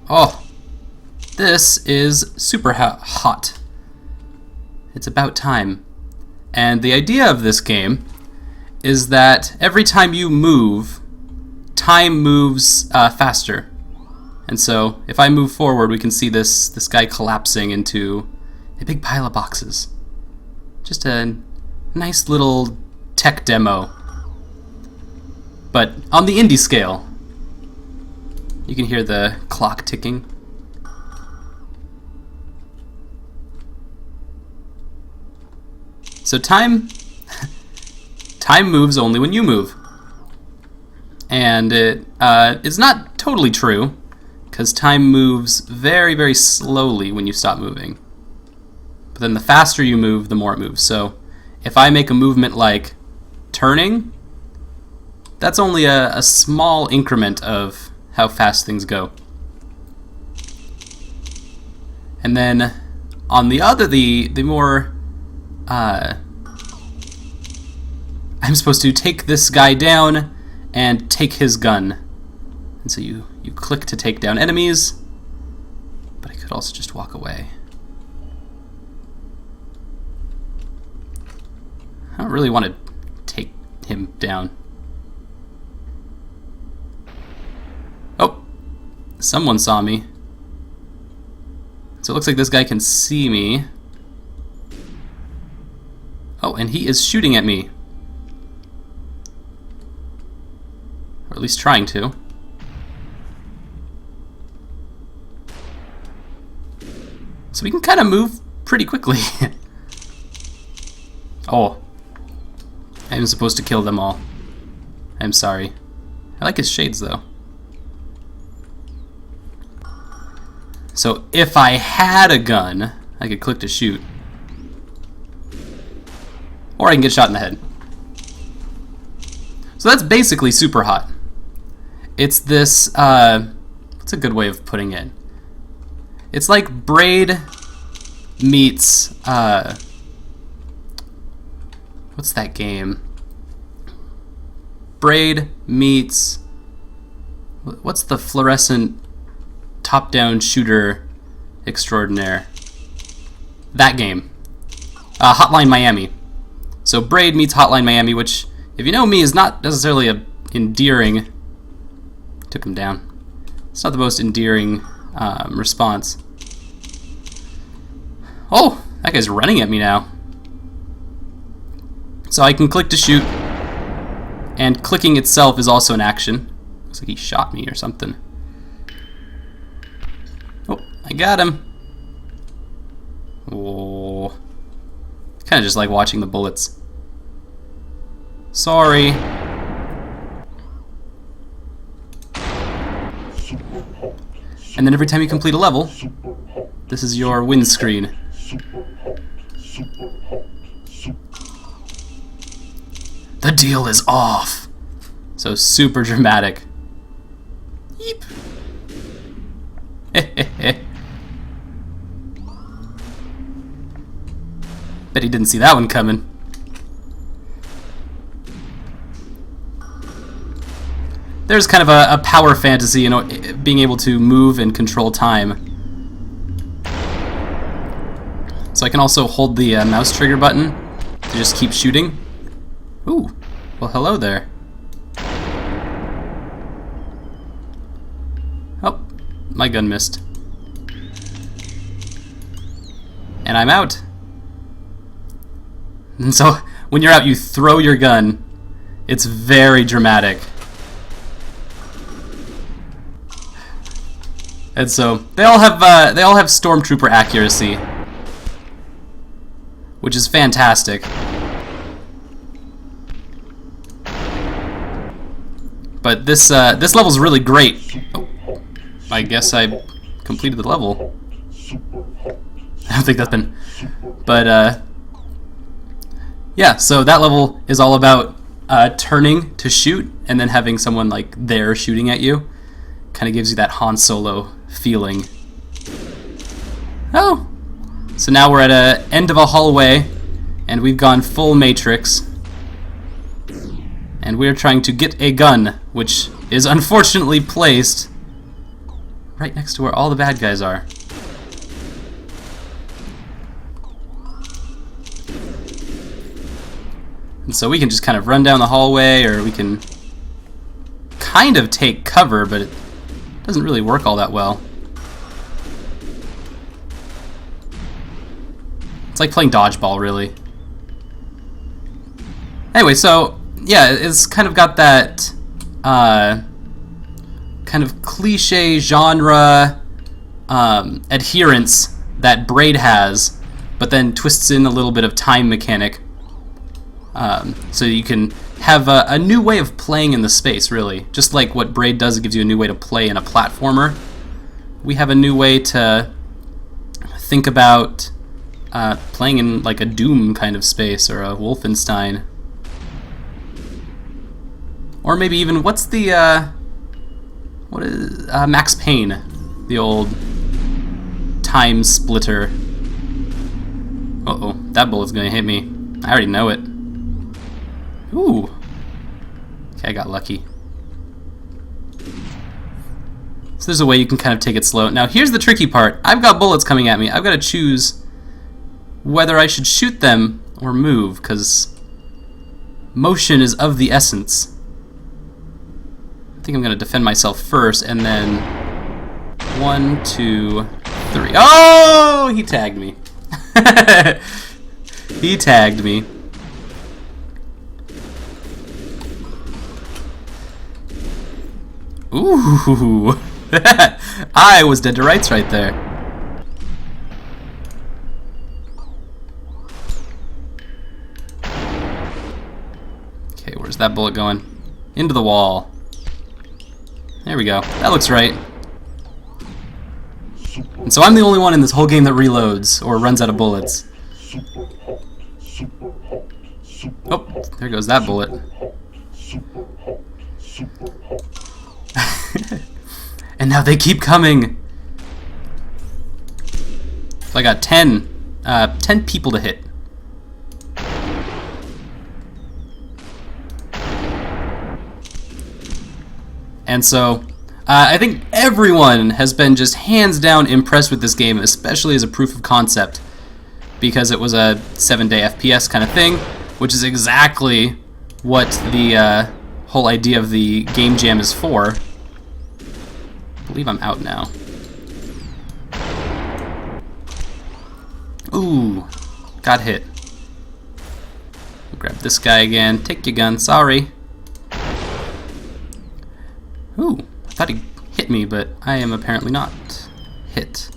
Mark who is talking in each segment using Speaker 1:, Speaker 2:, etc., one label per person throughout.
Speaker 1: Oh, this is super hot. It's about time. And the idea of this game is that every time you move, time moves faster. And so if I move forward, we can see this guy collapsing into a big pile of boxes. Just a nice little tech demo. But on the indie scale, you can hear the clock ticking. So time moves only when you move. And it is not totally true, because time moves very, very slowly when you stop moving. But then the faster you move, the more it moves. So if I make a movement like turning, that's only a small increment of how fast things go. And then on the other, the more I'm supposed to take this guy down and take his gun. And so you click to take down enemies, but I could also just walk away. I don't really want to take him down. Oh, someone saw me. So it looks like this guy can see me. Oh, and he is shooting at me. Or at least trying to. So we can kind of move pretty quickly. Oh. I'm supposed to kill them all. I'm sorry. I like his shades, though. So if I had a gun, I could click to shoot. Or I can get shot in the head. So that's basically Superhot. It's this, what's a good way of putting it? It's like Braid meets, what's that game? Braid meets, what's the fluorescent top-down shooter extraordinaire? That game. Hotline Miami. So Braid meets Hotline Miami, which, if you know me, is not necessarily a endearing... Took him down. It's not the most endearing response. Oh, that guy's running at me now. So I can click to shoot, and clicking itself is also an action. Looks like he shot me or something. Oh, I got him. Oh. Kind of just like watching the bullets. Sorry. And then every time you complete a level, this is your win screen. The deal is off. So super dramatic. Yeep. Bet he didn't see that one coming. There's kind of a power fantasy, you know, being able to move and control time. So I can also hold the mouse trigger button to just keep shooting. Ooh, well hello there. Oh, my gun missed. And I'm out. And so, when you're out, you throw your gun. It's very dramatic. And so, they all have stormtrooper accuracy, which is fantastic. But this level's really great. Oh, I guess I completed the level. I don't think that's been... But, yeah, so that level is all about turning to shoot and then having someone like there shooting at you. Kind of gives you that Han Solo feeling. Oh! So now we're at a end of a hallway and we've gone full Matrix. And we're trying to get a gun, which is unfortunately placed right next to where all the bad guys are. And so we can just kind of run down the hallway, or we can kind of take cover, but it doesn't really work all that well. It's like playing dodgeball, really. Anyway, so yeah, it's kind of got that kind of cliche genre adherence that Braid has, but then twists in a little bit of time mechanic. So you can have a new way of playing in the space, really. Just like what Braid does, it gives you a new way to play in a platformer. We have a new way to think about playing in like a Doom kind of space, or a Wolfenstein. Or maybe even, what's the, what is, Max Payne, the old time splitter. Uh-oh, that bullet's gonna hit me. I already know it. Ooh. Okay, I got lucky. So there's a way you can kind of take it slow. Now here's the tricky part. I've got bullets coming at me. I've got to choose whether I should shoot them or move, because motion is of the essence. I think I'm going to defend myself first, and then 1, 2, 3. Oh! He tagged me. He tagged me. Ooh! I was dead to rights right there. Okay, where's that bullet going? Into the wall. There we go. That looks right. And so I'm the only one in this whole game that reloads or runs out of bullets. Oh, there goes that bullet. And now they keep coming. So I got 10 people to hit. And so, I think everyone has been just hands down impressed with this game, especially as a proof of concept, because it was a 7-day FPS kind of thing, which is exactly what the whole idea of the game jam is for. I believe I'm out now. Ooh, got hit. Grab this guy again. Take your gun, sorry. Ooh, I thought he hit me, but I am apparently not hit.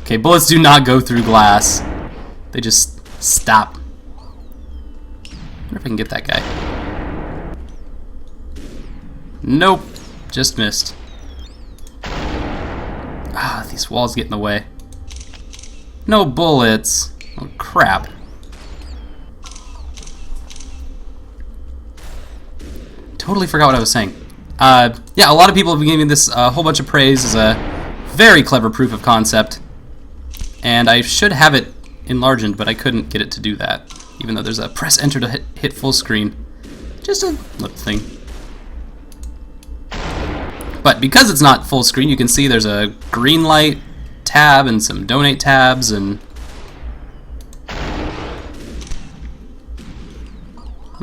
Speaker 1: Okay, bullets do not go through glass. They just stop. I wonder if I can get that guy. Nope, just missed. Ah, these walls get in the way. No bullets. Oh, crap. Totally forgot what I was saying. Yeah, a lot of people have been giving this a whole bunch of praise as a very clever proof of concept. And I should have it enlarged, but I couldn't get it to do that. Even though there's a press enter to hit full screen. Just a little thing. But because it's not full screen, you can see there's a green light tab and some donate tabs and...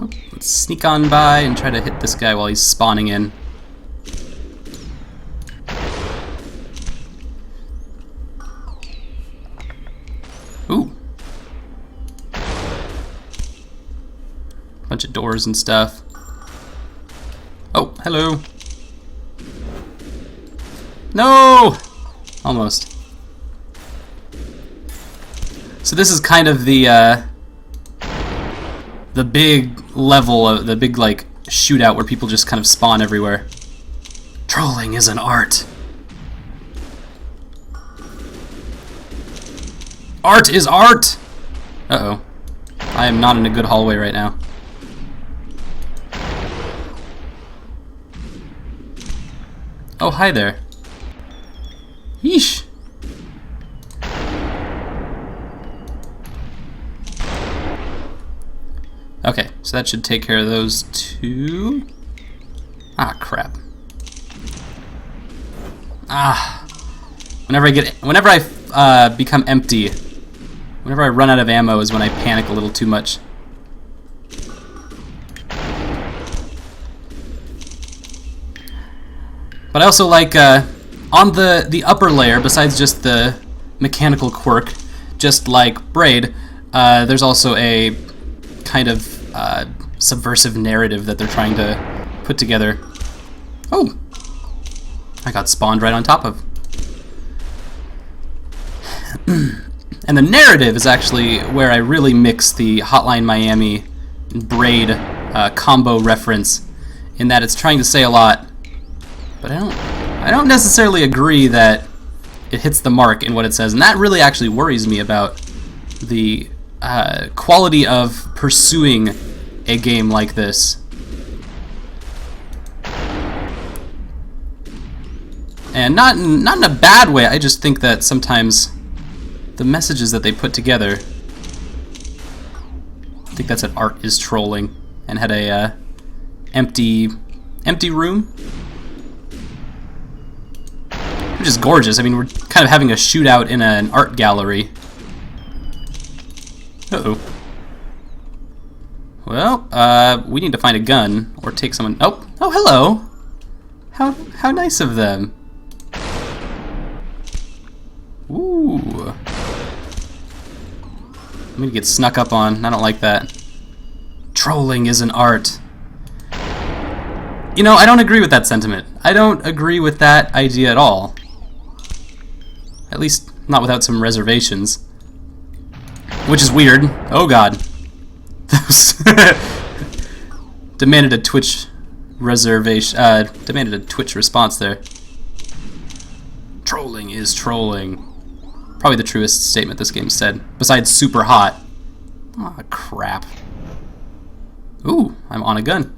Speaker 1: Oh, let's sneak on by and try to hit this guy while he's spawning in. Ooh. Bunch of doors and stuff. Oh, hello. No! Almost. So this is kind of the big level of the big like shootout where people just kind of spawn everywhere. Trolling is an art. Art is art! Uh-oh. I am not in a good hallway right now. Oh, hi there. Yeesh. Okay, so that should take care of those two. Ah, crap. Ah. Whenever I become empty, whenever I run out of ammo is when I panic a little too much. But I also like, on the upper layer, besides just the mechanical quirk, just like Braid, there's also a kind of subversive narrative that they're trying to put together. Oh! I got spawned right on top of. And the narrative is actually where I really mix the Hotline Miami Braid combo reference, in that it's trying to say a lot, but I don't necessarily agree that it hits the mark in what it says, and that really actually worries me about the quality of pursuing a game like this. And not in a bad way, I just think that sometimes the messages that they put together, I think that's what art is trolling, and had a empty room, which is gorgeous. I mean, we're kind of having a shootout in an art gallery. Uh-oh. Well, we need to find a gun or take someone. Oh, hello. How nice of them. Ooh. I'm gonna get snuck up on. I don't like that. Trolling is an art. You know, I don't agree with that sentiment. I don't agree with that idea at all. At least, not without some reservations. Which is weird. Oh god. Demanded a Twitch reservation. Demanded a Twitch response there. Trolling is trolling. Probably the truest statement this game said, besides Superhot. Aw, crap. Ooh, I'm on a gun.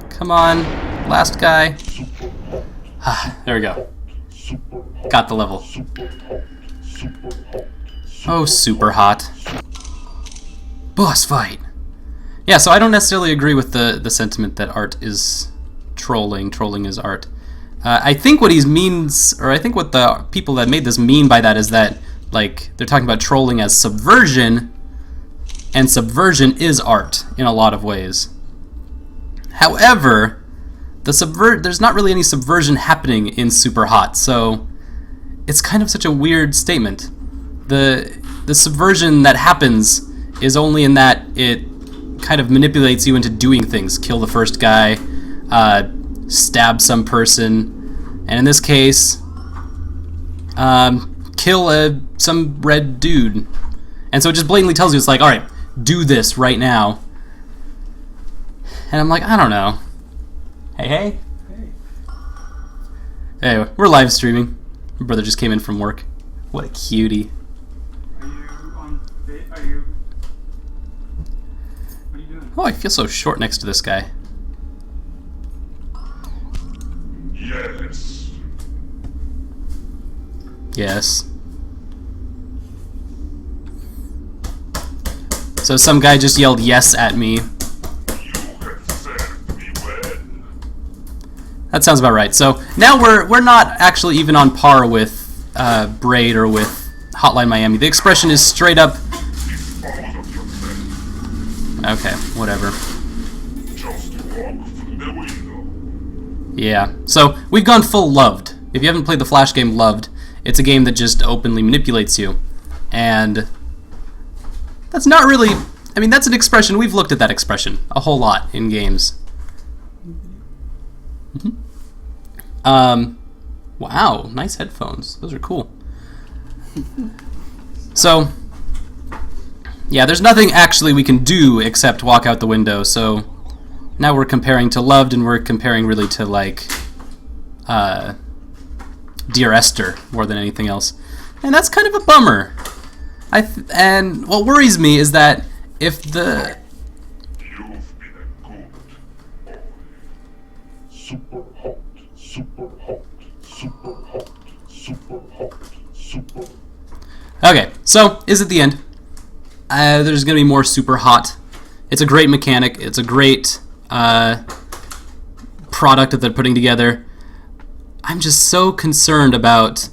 Speaker 1: Come on, last guy. There we go. Got the level. Oh, Superhot. Boss fight. Yeah, so I don't necessarily agree with the sentiment that art is trolling. Trolling is art. I think what he means, or I think what the people that made this mean by that is that, like, they're talking about trolling as subversion, and subversion is art in a lot of ways. However, there's not really any subversion happening in Superhot, so it's kind of such a weird statement. The subversion that happens is only in that it kind of manipulates you into doing things. Kill the first guy, stab some person, and in this case, kill some red dude. And so it just blatantly tells you, it's like, alright, do this right now. And I'm like, I don't know. Hey. Anyway, we're live streaming. My brother just came in from work. What a cutie.
Speaker 2: What are you doing?
Speaker 1: Oh, I feel so short next to this guy. Yes. So some guy just yelled yes at me. That sounds about right. So now we're not actually even on par with Braid or with Hotline Miami. The expression is straight up. Okay, whatever. Yeah. So we've gone full Loved. If you haven't played the Flash game Loved, it's a game that just openly manipulates you, and that's not really. I mean, that's an expression. We've looked at that expression a whole lot in games. Wow, nice headphones. Those are cool. So, yeah, there's nothing actually we can do except walk out the window. So now we're comparing to Loved, and we're comparing really to, like, Dear Esther more than anything else, and that's kind of a bummer. And what worries me is that if the Okay, so is it the end? There's gonna be more Superhot it's a great mechanic. It's a great product that they're putting together. I'm just so concerned about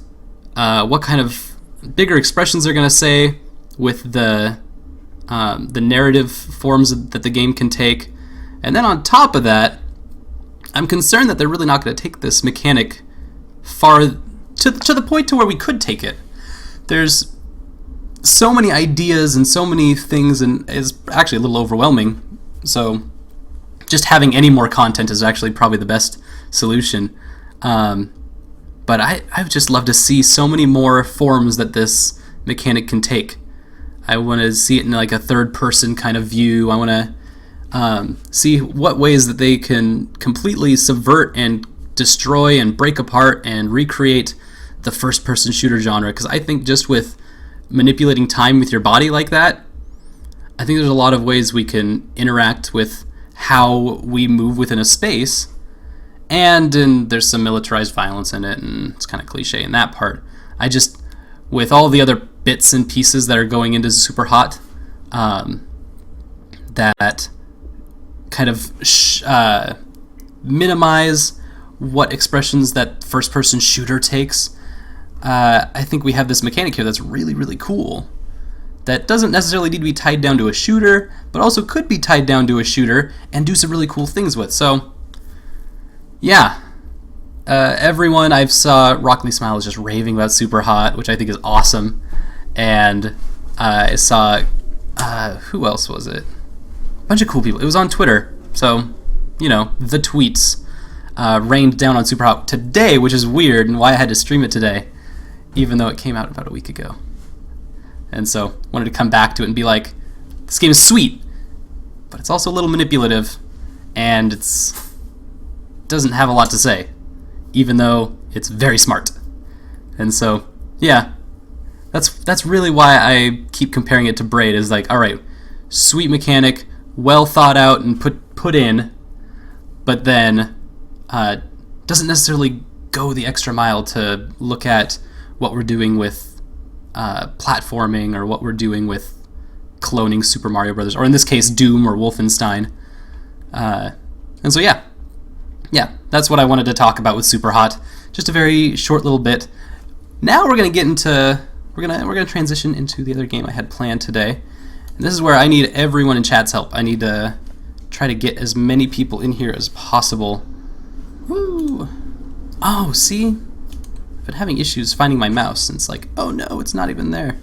Speaker 1: what kind of bigger expressions they're going to say with the narrative forms that the game can take. And then on top of that, I'm concerned that they're really not going to take this mechanic far to the point to where we could take it. There's so many ideas and so many things, and it's actually a little overwhelming. So just having any more content is actually probably the best solution. But I would just love to see so many more forms that this mechanic can take. I want to see it in like a third-person kind of view. I want to see what ways that they can completely subvert and destroy and break apart and recreate the first-person shooter genre. Because I think just with manipulating time with your body like that, I think there's a lot of ways we can interact with how we move within a space. And there's some militarized violence in it, and it's kind of cliche in that part. With all the other bits and pieces that are going into Superhot, that kind of minimize what expressions that first-person shooter takes, I think we have this mechanic here that's really, really cool. That doesn't necessarily need to be tied down to a shooter, but also could be tied down to a shooter and do some really cool things with. So, yeah. Everyone I've saw, Rock Lee Smile is just raving about Superhot, which I think is awesome. And I saw, who else was it? A bunch of cool people. It was on Twitter, so, you know, the tweets rained down on Superhot today, which is weird, and why I had to stream it today, even though it came out about a week ago. And so, wanted to come back to it and be like, this game is sweet, but it's also a little manipulative, and doesn't have a lot to say, even though it's very smart. And so, yeah, that's really why I keep comparing it to Braid. Is like, all right, sweet mechanic, well thought out and put in, but then doesn't necessarily go the extra mile to look at what we're doing with platforming, or what we're doing with cloning Super Mario Brothers, or in this case Doom or Wolfenstein. And so yeah, that's what I wanted to talk about with Superhot. Just a very short little bit. Now we're gonna transition into the other game I had planned today. And this is where I need everyone in chat's help. I need to try to get as many people in here as possible. Woo! Oh, see? I've been having issues finding my mouse, and it's like, oh no, it's not even there.